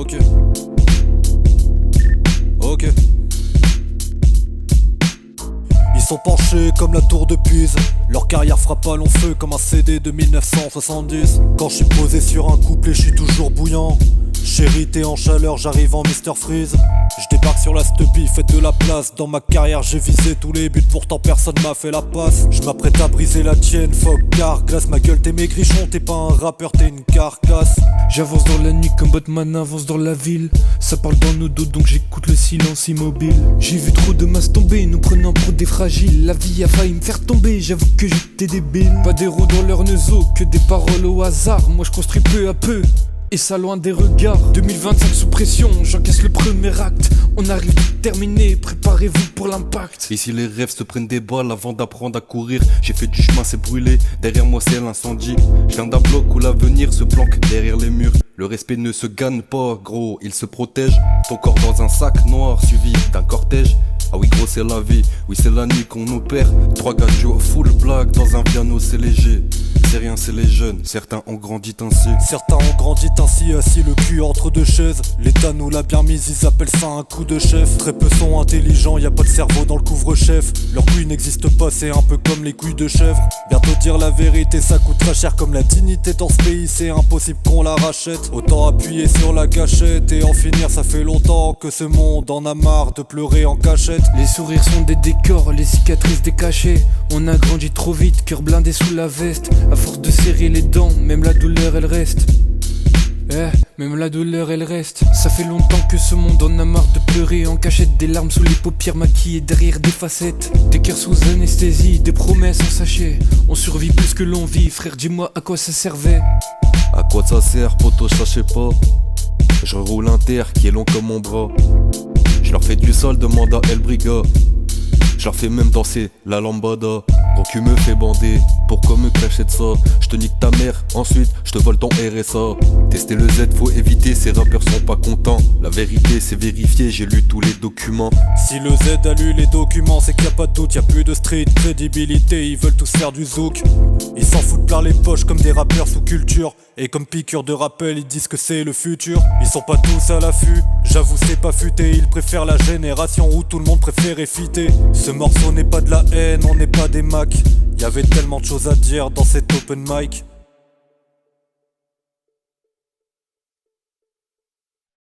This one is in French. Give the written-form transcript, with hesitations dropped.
Ok. Ok. Ils sont penchés comme la tour de Pise. Leur carrière frappe à long feu comme un CD de 1970. Quand je suis posé sur un couplet, je suis toujours bouillant. Chérie, t'es en chaleur, j'arrive en Mr Freeze. Je débarque sur la stubby, faites de la place. Dans ma carrière j'ai visé tous les buts, pourtant personne m'a fait la passe. Je m'apprête à briser la tienne, fuck car glace ma gueule, t'es maigrichon, t'es pas un rappeur, t'es une carcasse. J'avance dans la nuit comme Batman avance dans la ville. Ça parle dans nos dos donc j'écoute le silence immobile. J'ai vu trop de masses tomber, nous prenant pour des fragiles. La vie a failli me faire tomber, j'avoue que j'étais débile. Pas des roues dans leur neuseau, que des paroles au hasard. Moi je construis peu à peu, et ça loin des regards. 2025 sous pression, j'encaisse le premier acte. On arrive terminé, préparez-vous pour l'impact. Et si les rêves se prennent des balles avant d'apprendre à courir, j'ai fait du chemin, c'est brûlé, derrière moi c'est l'incendie. Je viens d'un bloc où l'avenir se planque derrière les murs. Le respect ne se gagne pas, gros, il se protège. Ton corps dans un sac noir suivi d'un cortège. Ah oui gros c'est la vie, oui c'est la nuit qu'on opère. 3 gars duo full blague dans un piano c'est léger. C'est rien c'est les jeunes, certains ont grandi ainsi. Certains ont grandi ainsi, assis le cul entre deux chaises. L'État nous l'a bien mise, ils appellent ça un coup de chef. Très peu sont intelligents, y a pas de cerveau dans le couvre-chef. Leurs couilles n'existent pas, c'est un peu comme les couilles de chèvre. Bientôt dire la vérité ça coûtera cher comme la dignité dans ce pays. C'est impossible qu'on la rachète, autant appuyer sur la gâchette et en finir. Ça fait longtemps que ce monde en a marre de pleurer en cachette. Les sourires sont des décors, les cicatrices des cachets. On a grandi trop vite, cœur blindé sous la veste. À force de serrer les dents, même la douleur elle reste. Même la douleur elle reste. Ça fait longtemps que ce monde en a marre de pleurer en cachette. Des larmes sous les paupières maquillées derrière des facettes. Des cœurs sous anesthésie, des promesses en sachet. On survit plus que l'on vit, frère dis-moi à quoi ça servait. À quoi ça sert poto je sais pas. Je roule un terre qui est long comme mon bras. Je leur fais du sol, demande à El Briga. Je leur fais même danser la lambada. Quand tu me fais bander, pourquoi me cacher de ça? Je te nique ta mère, ensuite je te vole ton RSA. Tester le Z, faut éviter, ces rappeurs sont pas contents. La vérité c'est vérifié, j'ai lu tous les documents. Si le Z a lu les documents, c'est qu'il y a pas de doute, y a plus de street crédibilité, ils veulent tous faire du zouk. Ils s'en foutent plein les poches comme des rappeurs sous culture. Et comme piqûre de rappel, ils disent que c'est le futur. Ils sont pas tous à l'affût, j'avoue c'est pas futé. Ils préfèrent la génération où tout le monde préfère effiter. Ce morceau n'est pas de la haine, on n'est pas des Macs. Y'avait tellement de choses à dire dans cet open mic.